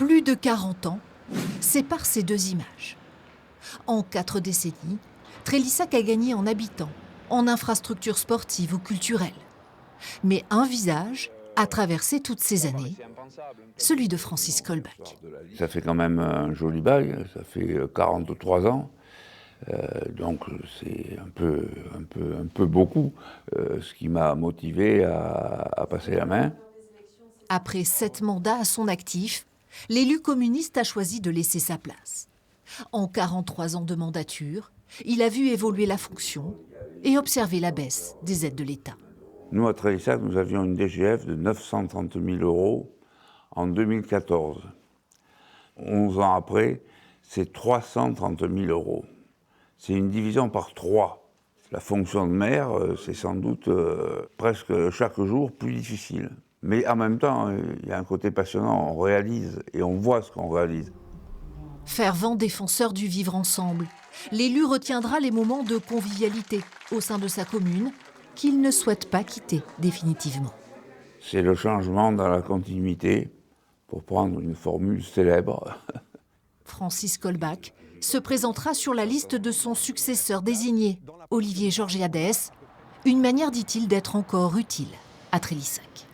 Plus de 40 ans séparent ces deux images. En 4 décennies, Trélissac a gagné en habitants, en infrastructures sportives ou culturelles. Mais un visage a traversé toutes ces années, celui de Francis Kolbach. Ça fait quand même un joli bail, ça fait 43 ans. Donc c'est un peu beaucoup, ce qui m'a motivé à passer la main. Après 7 mandats à son actif, l'élu communiste a choisi de laisser sa place. En 43 ans de mandature, il a vu évoluer la fonction et observé la baisse des aides de l'État. Nous, à Trélissac, nous avions une DGF de 930 000 € en 2014. 11 ans après, c'est 330 000 €. C'est une division par 3. La fonction de maire, c'est sans doute presque chaque jour plus difficile. Mais en même temps, il y a un côté passionnant, on réalise et on voit ce qu'on réalise. Fervent défenseur du vivre ensemble, l'élu retiendra les moments de convivialité au sein de sa commune qu'il ne souhaite pas quitter définitivement. C'est le changement dans la continuité, pour prendre une formule célèbre. Francis Kolbach se présentera sur la liste de son successeur désigné, Olivier Georgiades, une manière, dit-il, d'être encore utile à Trélissac.